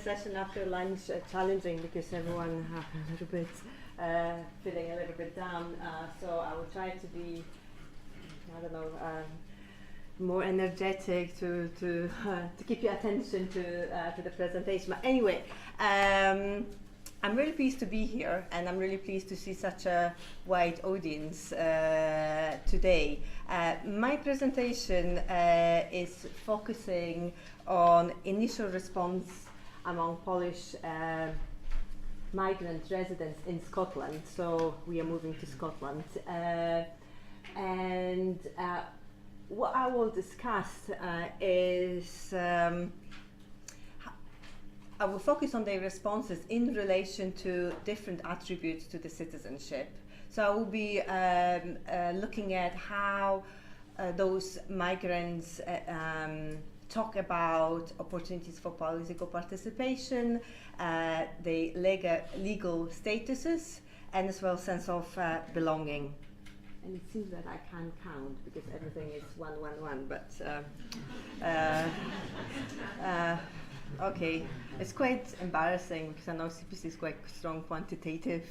session after lunch challenging because everyone a little bit feeling a little bit down. So I will try to be, I don't know, more energetic to keep your attention to the presentation. But anyway, I'm really pleased to be here, and I'm really pleased to see such a wide audience today. My presentation is focusing on initial response among Polish migrant residents in Scotland. So we are moving to Scotland. And what I will discuss is I will focus on their responses in relation to different attributes to the citizenship. So I will be looking at how those migrants talk about opportunities for political participation, the legal statuses, and as well sense of belonging. And it seems that I can't count because everything is 1, 1, 1, but okay, it's quite embarrassing because I know CPC is quite a strong quantitative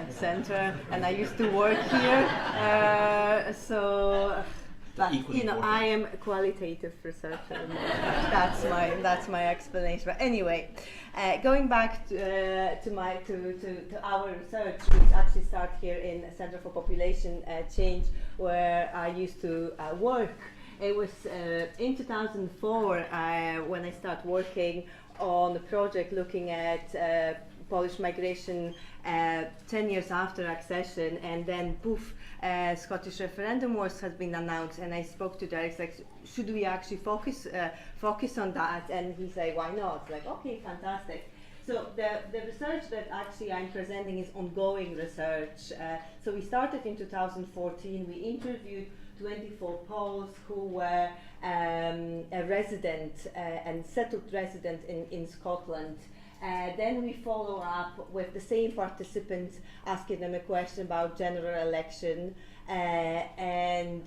center, and I used to work here, so. But you know, I am a qualitative researcher. That's my explanation. But anyway, going back to our research, which actually started here in Center for Population Change, where I used to work. It was in 2004 when I started working on a project looking at Polish migration 10 years after accession, and then poof, Scottish referendum has been announced, and I spoke to Derek, like, should we actually focus on that? And he said, why not? Like, okay, fantastic. So the research that actually I'm presenting is ongoing research. So we started in 2014. We interviewed 24 Poles who were a resident and settled resident in Scotland. Then we follow up with the same participants, asking them a question about general election, and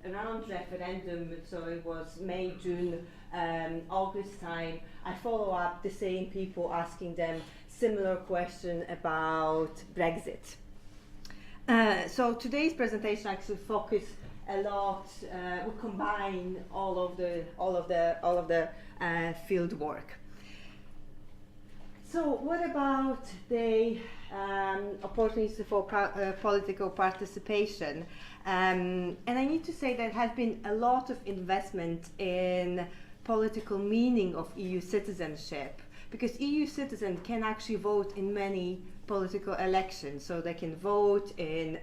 around referendum, so it was May, June, August time, I follow up the same people, asking them similar question about Brexit. So today's presentation actually focus a lot. We combine all of the field work. So what about the opportunities for political participation? And I need to say there has been a lot of investment in political meaning of EU citizenship, because EU citizens can actually vote in many political elections. So they can vote in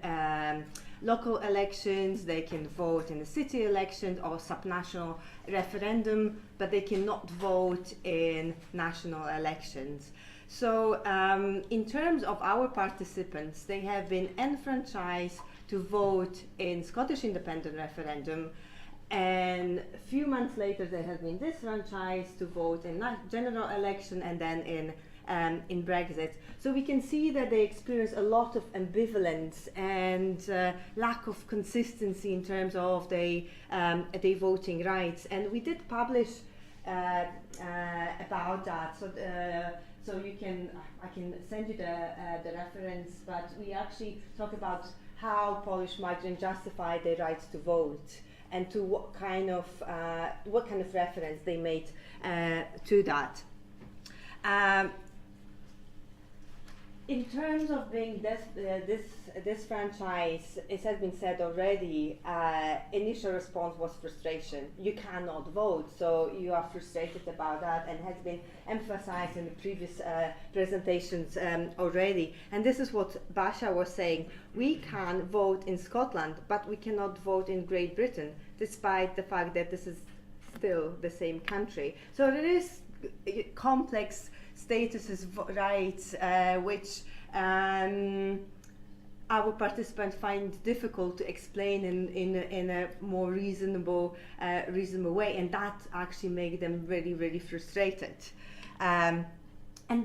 local elections, they can vote in the city elections or subnational referendum, but they cannot vote in national elections. So in terms of our participants, they have been enfranchised to vote in Scottish independent referendum, and a few months later they have been disfranchised to vote in general election and then in Brexit. So we can see that they experience a lot of ambivalence and lack of consistency in terms of their voting rights. And we did publish about that. So I can send you the reference. But we actually talk about how Polish migrants justify their rights to vote, and to what kind of reference they made to that. In terms of being disfranchised, it has been said already, initial response was frustration. You cannot vote, so you are frustrated about that, and has been emphasized in the previous presentations already. And this is what Basia was saying. We can vote in Scotland, but we cannot vote in Great Britain, despite the fact that this is still the same country. So there is complex statuses, rights, which our participants find difficult to explain in a more reasonable way, and that actually makes them really, really frustrated. And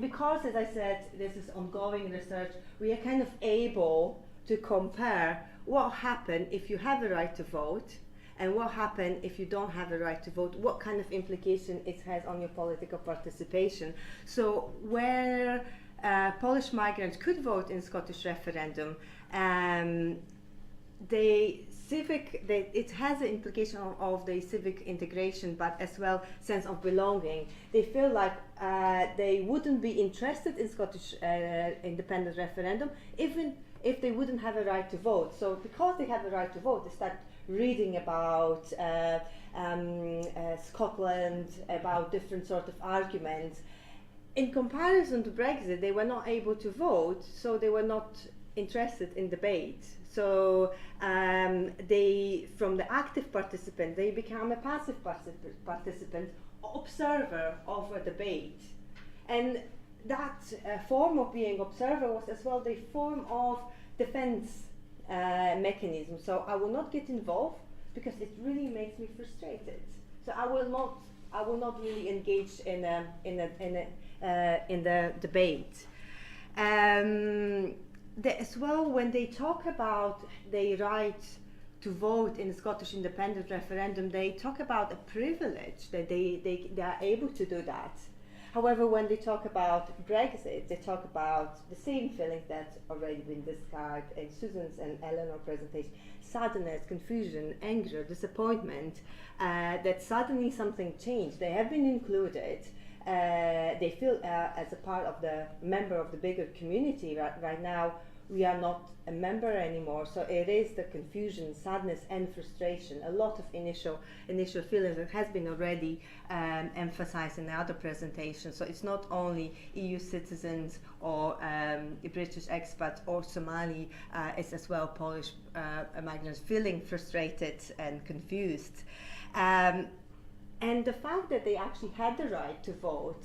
because, as I said, this is ongoing research, we are kind of able to compare what happens if you have a right to vote and what happens if you don't have a right to vote, what kind of implication it has on your political participation. So where Polish migrants could vote in Scottish referendum, it has an implication of the civic integration, but as well sense of belonging. They feel like they wouldn't be interested in Scottish independent referendum even if they wouldn't have a right to vote. So because they have a right to vote, they start reading about Scotland, about different sort of arguments. In comparison to Brexit, they were not able to vote, so they were not interested in debate. So they, from the active participant, they become a passive participant, observer of a debate. And that form of being observer was as well the form of defense mechanism. So I will not get involved because it really makes me frustrated. So I will not really engage in the debate. As well, when they talk about the right to vote in the Scottish independent referendum, they talk about a privilege that they are able to do that. However, when they talk about Brexit, they talk about the same feelings that's already been described in Susan's and Eleanor's presentation: sadness, confusion, anger, disappointment, that suddenly something changed. They have been included. They feel as a part of the member of the bigger community. Right now, we are not a member anymore. So it is the confusion, sadness, and frustration. A lot of initial feelings that has been already emphasized in the other presentation. So it's not only EU citizens or British expats or Somali, it's as well Polish migrants feeling frustrated and confused. And the fact that they actually had the right to vote,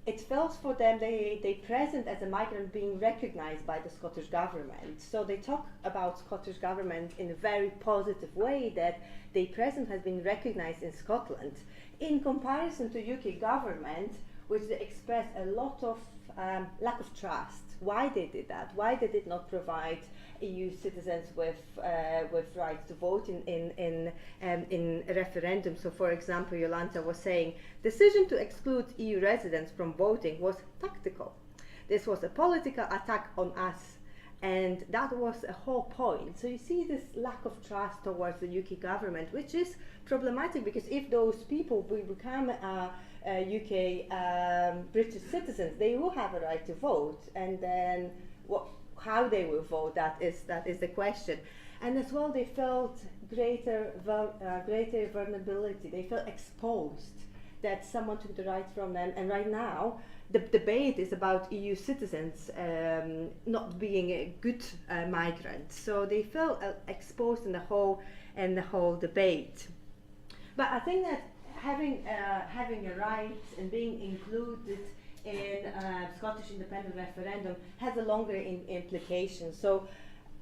it felt for them they present as a migrant being recognized by the Scottish government. So they talk about Scottish government in a very positive way, that they present has been recognized in Scotland, in comparison to UK government, which they express a lot of lack of trust. Why they did that? Why they did not provide EU citizens with rights to vote in a referendum. So, for example, Jolanta was saying, decision to exclude EU residents from voting was tactical. This was a political attack on us, and that was a whole point. So you see this lack of trust towards the UK government, which is problematic, because if those people will become UK British citizens, they will have a right to vote, and then how they will vote, that is the question. And as well, they felt greater vulnerability. They felt exposed, that someone took the rights from them. And right now, the debate is about EU citizens not being a good migrant. So they felt exposed in the whole debate. But I think that having a right and being included in Scottish independent referendum has a longer implication. So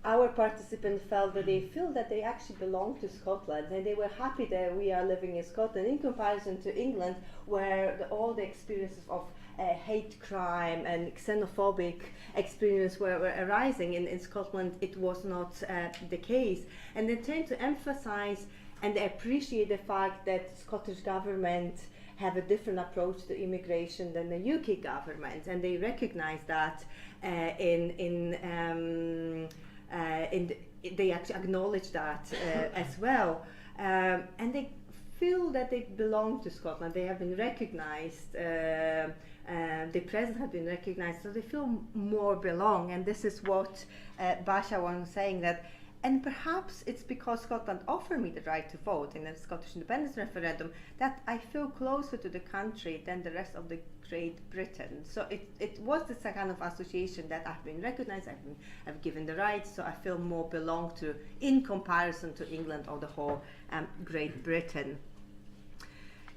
our participants felt that they feel that they actually belong to Scotland, and they were happy that we are living in Scotland, in comparison to England, where all the experiences of hate crime and xenophobic experience were arising. In Scotland, it was not the case. And they tend to emphasize and they appreciate the fact that Scottish government have a different approach to immigration than the UK government, and they recognize that they actually acknowledge that as well, and they feel that they belong to Scotland. They have been recognized, the presence has been recognized, so they feel more belong. And this is what Basha was saying, that and perhaps it's because Scotland offered me the right to vote in the Scottish independence referendum that I feel closer to the country than the rest of the Great Britain. So it was this kind of association that I've been recognized, I've given the rights, so I feel more belong to, in comparison to England or the whole Great Britain.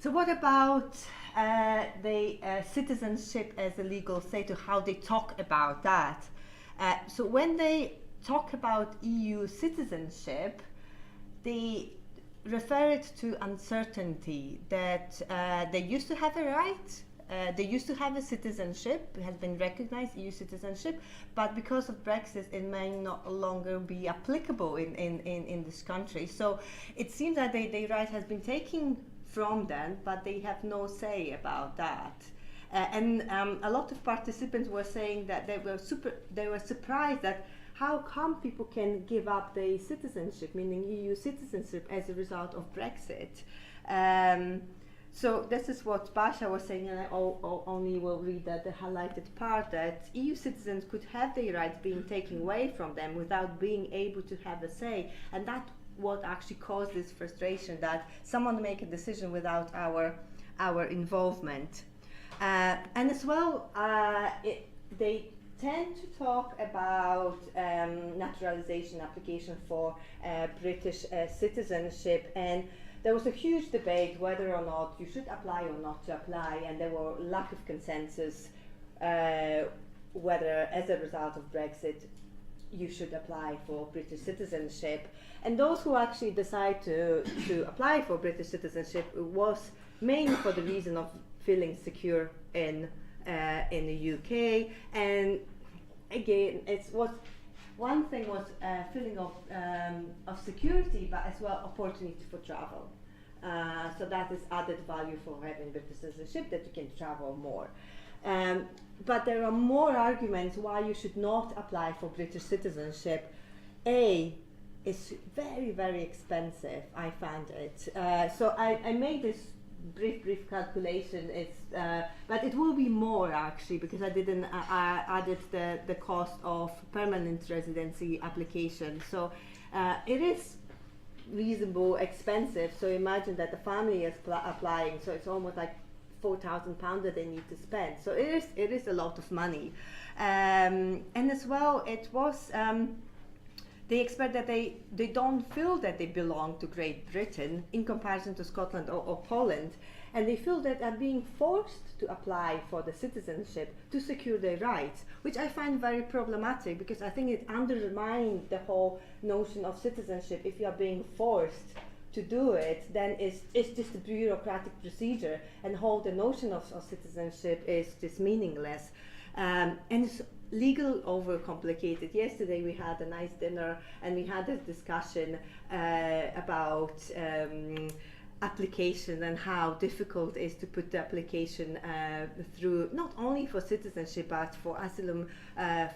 So what about the citizenship as a legal status, how they talk about that? So when they talk about EU citizenship, they refer it to uncertainty, that they used to have a right they used to have a citizenship, has been recognized, EU citizenship, but because of Brexit, it may not longer be applicable in this country. So it seems that their right has been taken from them, but they have no say about that. And a lot of participants were saying that they were surprised that how come people can give up their citizenship, meaning EU citizenship, as a result of Brexit. So this is what Basha was saying, and I only will read the highlighted part, that EU citizens could have their rights being taken away from them without being able to have a say, and that what actually caused this frustration, that someone make a decision without our involvement. And as well, they tend to talk about naturalization application for British citizenship, and there was a huge debate whether or not you should apply or not to apply, and there were lack of consensus whether, as a result of Brexit, you should apply for British citizenship. And those who actually decide to apply for British citizenship was mainly for the reason of feeling secure in the UK. And again, one thing was feeling of security, but as well opportunity for travel. So that is added value for having British citizenship, that you can travel more. But there are more arguments why you should not apply for British citizenship. It's very, very expensive, I found it. So I made this brief calculation. But it will be more actually, because I didn't added the cost of permanent residency application. So it is reasonable expensive. So imagine that the family is applying, so it's almost like £4,000 that they need to spend. So it is a lot of money. And as well, it was they expect that they don't feel that they belong to Great Britain in comparison to Scotland or Poland, and they feel that they're being forced to apply for the citizenship to secure their rights, which I find very problematic, because I think it undermines the whole notion of citizenship. If you are being forced to do it, then it's just a bureaucratic procedure, and the whole notion of citizenship is just meaningless. And it's legal overcomplicated. Yesterday we had a nice dinner and we had a discussion about application and how difficult it is to put the application through, not only for citizenship but for asylum,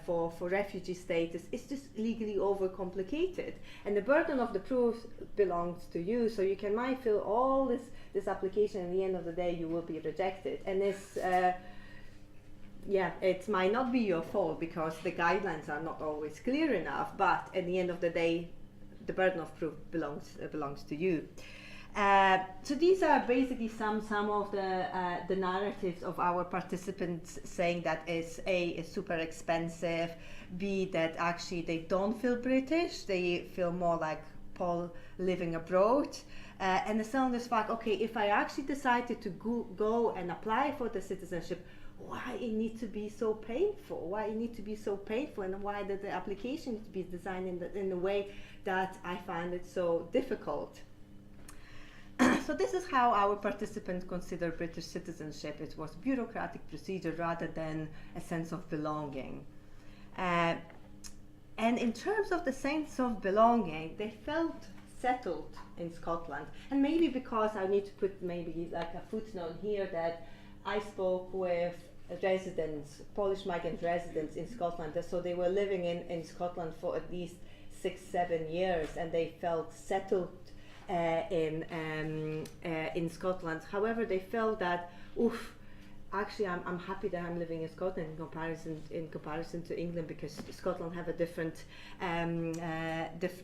for refugee status. It's just legally overcomplicated, and the burden of the proof belongs to you. So you might fill all this application, and at the end of the day you will be rejected, and this it might not be your fault because the guidelines are not always clear enough, but at the end of the day the burden of proof belongs to you. So these are basically some of the narratives of our participants, saying that is super expensive, B, that actually they don't feel British, they feel more like Paul living abroad, and the sound fact, okay, if I actually decided to go and apply for the citizenship, why it needs to be so painful? Why it needs to be so painful, and why did the application need to be designed in the way that I find it so difficult? So this is how our participants consider British citizenship. It was bureaucratic procedure rather than a sense of belonging. And in terms of the sense of belonging, they felt settled in Scotland. And maybe because I need to put maybe like a footnote here, that I spoke with residents, Polish migrant residents in Scotland. So they were living in Scotland for at least 6-7 years, and they felt settled in Scotland. However, they felt that, actually I'm happy that I'm living in Scotland in comparison to England, because Scotland have a different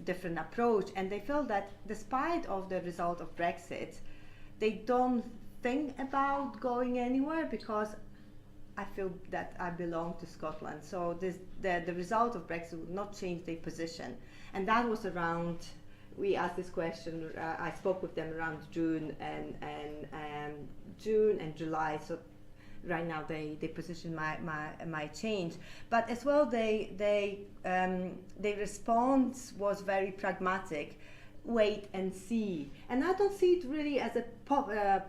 different approach, and they felt that despite of the result of Brexit, they don't think about going anywhere, because I feel that I belong to Scotland. So the result of Brexit would not change their position, and that was around. We asked this question. I spoke with them around June and July. So right now, their position might change. But as well, their response was very pragmatic. wait and see. And I don't see it really as a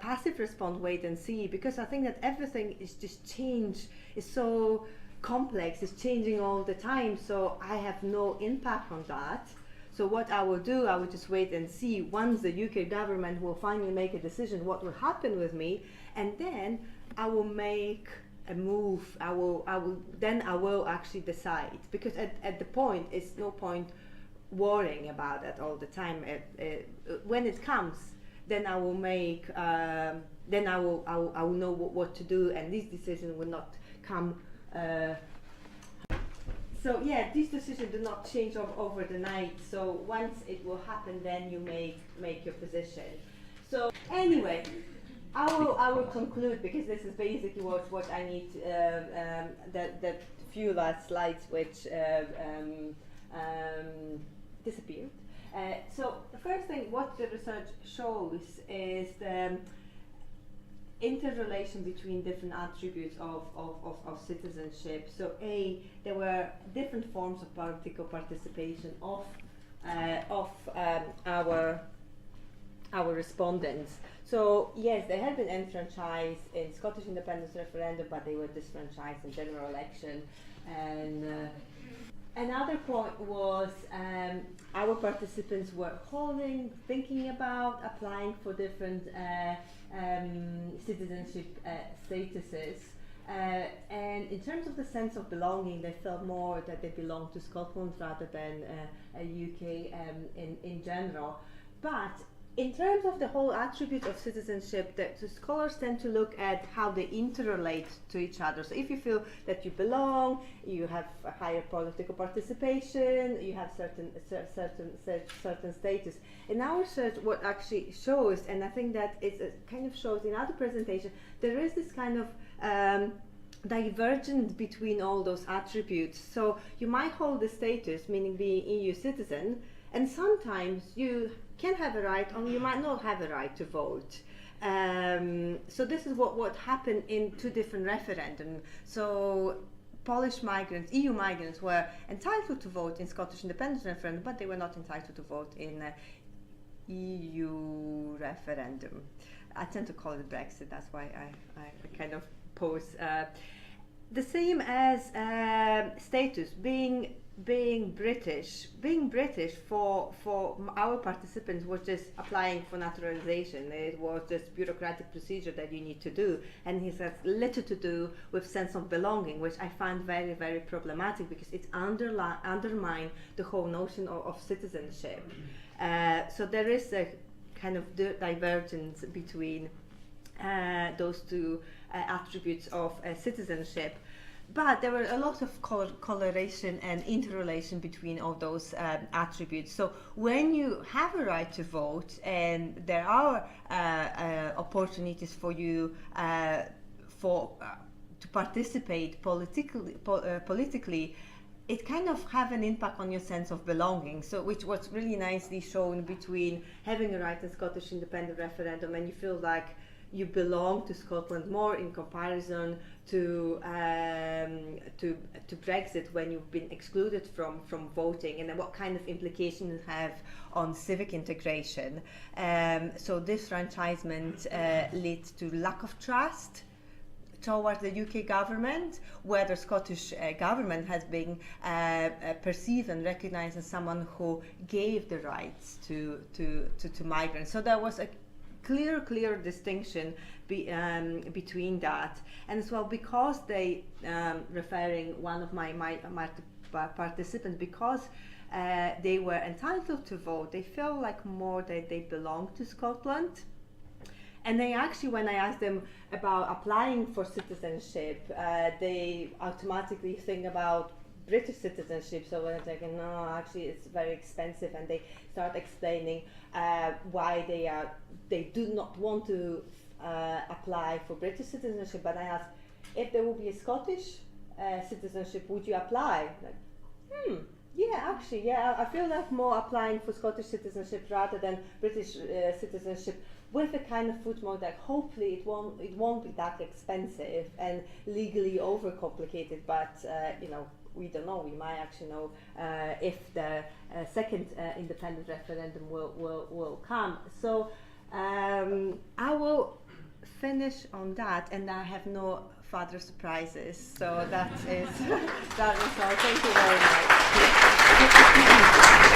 passive response, wait and see, because I think that everything is just change, is so complex, it's changing all the time, so I have no impact on that. So what I will do, I will just wait and see once the UK government will finally make a decision what will happen with me, and then I will make a move. I will actually decide, because at the point, it's no point worrying about that all the time. When it comes, then I will make, then I will know what to do, and this decision will not come. So yeah, these decisions do not change over the night. So once it will happen, then you make your position. So anyway, I will conclude, because this is basically what I need. That few last slides which disappeared. So the first thing what the research shows is the interrelation between different attributes of citizenship. So there were different forms of political participation of our respondents. So yes, they had been enfranchised in Scottish independence referendum, but they were disfranchised in general election. And another point was our participants were thinking about applying for different citizenship statuses. And in terms of the sense of belonging, they felt more that they belonged to Scotland rather than UK in general. But in terms of the whole attribute of citizenship, the scholars tend to look at how they interrelate to each other. So if you feel that you belong, you have a higher political participation, you have certain status. In our research, what actually shows, and I think that it kind of shows in other presentations, there is this kind of divergence between all those attributes. So you might hold the status, meaning being EU citizen, and sometimes you can have a right, or you might not have a right to vote. So this is what happened in two different referendums. So Polish migrants, EU migrants, were entitled to vote in Scottish independence referendum, but they were not entitled to vote in EU referendum. I tend to call it Brexit, that's why I kind of pose. The same as status, being British for our participants was just applying for naturalization. It was just bureaucratic procedure that you need to do, and it has little to do with sense of belonging, which I find very, very problematic, because it undermines the whole notion of citizenship. So there is a kind of divergence between those two attributes of citizenship. But there were a lot of correlation and interrelation between all those attributes. So when you have a right to vote, and there are opportunities for you to participate politically, it kind of have an impact on your sense of belonging. So which was really nicely shown between having a right in Scottish independent referendum, and you feel like you belong to Scotland more in comparison to Brexit, when you've been excluded from voting, and then what kind of implications it have on civic integration. So disfranchisement leads to lack of trust towards the UK government, where the Scottish government has been perceived and recognized as someone who gave the rights to migrants. So there was a clear distinction between that. And as well, because they, referring one of my participants, because they were entitled to vote, they felt like more that they belonged to Scotland. And they actually, when I asked them about applying for citizenship, they automatically think about British citizenship. So when I'm thinking, no, actually it's very expensive, and they start explaining why they do not want to apply for British citizenship. But I asked, if there will be a Scottish citizenship, would you apply? Like, yeah, actually, yeah, I feel like more applying for Scottish citizenship rather than British citizenship, with a kind of footnote that hopefully it won't be that expensive and legally overcomplicated. But you know, we don't know. We might actually know if the second independent referendum will come. So I will finish on that, and I have no further surprises. So that is all. Thank you very much.